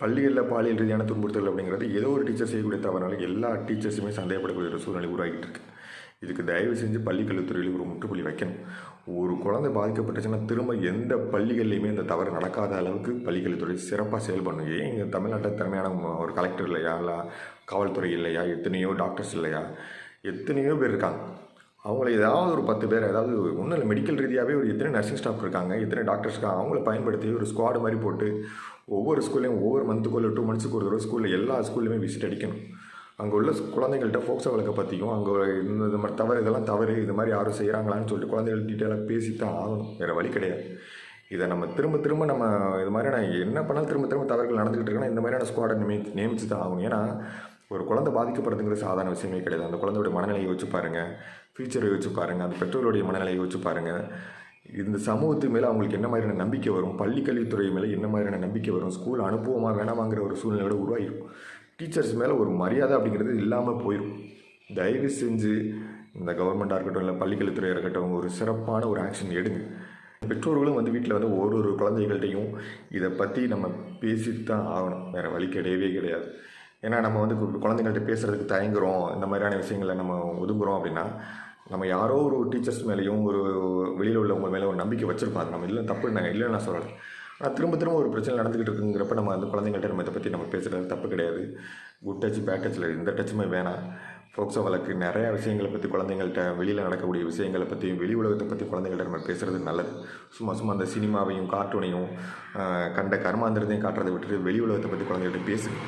பள்ளிகளில் பாலியல் ரீதியான துன்புறுத்தல் அப்படிங்கிறது ஏதோ ஒரு டீச்சர் செய்யக்கூடிய தவறால எல்லா டீச்சர்ஸுமே சந்தேகப்படக்கூடிய ஒரு சூழ்நிலை உருவாகிட்டு இருக்கு. இதுக்கு தயவு செஞ்சு பள்ளிக்கல்வித்துறையில் ஒரு முற்றுப்புள்ளி வைக்கணும். ஒரு குழந்தை பாதிக்கப்பட்டுச்சுன்னா திரும்ப எந்த பள்ளிகள்லையுமே இந்த தவறு நடக்காத அளவுக்கு பள்ளிக்கல்வித்துறை சிறப்பாக செயல்படணும். ஏன் இங்கே தமிழ்நாட்டில் திறமையான ஒரு கலெக்டர் இல்லையா, இல்லை காவல்துறை இல்லையா, எத்தனையோ டாக்டர்ஸ் இல்லையா, எத்தனையோ பேர் இருக்காங்க. அவங்கள ஏதாவது ஒரு 10 பேர், அதாவது ஒன்றும் இல்லை, மெடிக்கல் ரீதியாகவே ஒரு எத்தனை நர்சிங் ஸ்டாஃப் இருக்காங்க, எத்தனை டாக்டர்ஸ் இருக்காங்க, அவங்கள பயன்படுத்தி ஒரு ஸ்குவாடு மாதிரி போட்டு ஒவ்வொரு ஸ்கூல்லையும் ஒவ்வொரு மந்த்துக்கோ இல்லை 2 மந்த்ஸுக்கு ஒரு தடவை ஸ்கூலில் எல்லா ஸ்கூல்லையுமே விசிட் அடிக்கணும். அங்கே உள்ள குழந்தைகள்கிட்ட ஃபோக்ஸோ வழக்கை பற்றியும் அங்கே இந்த மாதிரி தவறு, இதெல்லாம் தவறு, இது மாதிரி யாரும் செய்கிறாங்களான்னு சொல்லிட்டு குழந்தைகள் டீட்டெயிலாக பேசித்தான் ஆகணும். வேறு வழி கிடையாது. இதை நம்ம திரும்ப நம்ம இது மாதிரியான என்ன பண்ணாலும் திரும்ப தவறுகள் நடந்துக்கிட்டு இருக்குன்னா இந்த மாதிரியான ஸ்குவாடை நியமித்து தான் ஆகணும். ஏன்னா ஒரு குழந்தை பாதிக்கப்படுறதுங்கிறது சாதாரண விஷயமே கிடையாது. அந்த குழந்தையோட மனநிலையை வச்சு பாருங்கள், ஃபியூச்சரை வச்சு பாருங்கள், அந்த பெற்றோருடைய மனநிலையை வச்சு பாருங்கள். இந்த சமூகத்து மேலே அவங்களுக்கு என்ன மாதிரியான நம்பிக்கை வரும், பள்ளி கல்வித்துறை மேலே என்ன மாதிரியான நம்பிக்கை வரும், ஸ்கூல் அனுப்புவோமா வேணாமாங்கிற ஒரு சூழ்நிலையோட உருவாகிடும். டீச்சர்ஸ் மேலே ஒரு மரியாதை அப்படிங்கிறது இல்லாமல் போயிடும். தயவு செஞ்சு இந்த கவர்மெண்ட்டாக இருக்கட்டும், இல்லை பள்ளிக்கல்வித்துறையாக இருக்கட்டும், ஒரு சிறப்பான ஒரு ஆக்ஷன் எடுங்க. பெற்றோர்களும் வீட்டில் ஒரு குழந்தைகள்கிட்டையும் இதை பற்றி நம்ம பேசித்தான் ஆகணும். வேறு வழி கிடையவே கிடையாது. ஏன்னா நம்ம குழந்தைங்கள்ட்ட பேசுகிறதுக்கு தயங்குறோம், இந்த மாதிரியான விஷயங்களை நம்ம ஒதுங்குறோம் அப்படின்னா நம்ம யாரோ ஒரு டீச்சர்ஸ் மேலேயும் ஒரு வெளியில் உள்ளவங்க மேலே ஒரு நம்பிக்கை வச்சுருப்பாங்க. நம்ம இல்லை, தப்பு இல்லைன்னு நான் சொல்லலை. ஆனால் திரும்ப ஒரு பிரச்சனை நடந்துக்கிட்டு இருக்குங்கிறப்ப நம்ம அந்த குழந்தைங்கள்ட்ட நம்ம இதை பற்றி நம்ம பேசுகிறது தப்பு கிடையாது. குட் டச் பேட் டச்சில் எந்த டச்சுமே வேணாம். ஃபோக்ஸோ வழக்கு நிறையா விஷயங்களை பற்றி குழந்தைங்கள்ட்ட, வெளியில் நடக்கக்கூடிய விஷயங்களை பற்றி, வெளி உலகத்தை பற்றி குழந்தைங்கள்ட்ட நம்ம பேசுகிறது நல்லது. சும்மா அந்த சினிமாவையும் கார்ட்டூனையும் கண்ட கர்மாந்திரத்தையும் காட்டுறதை விட்டுட்டு வெளி உலகத்தை பற்றி குழந்தைகள்ட்ட பேசுங்க.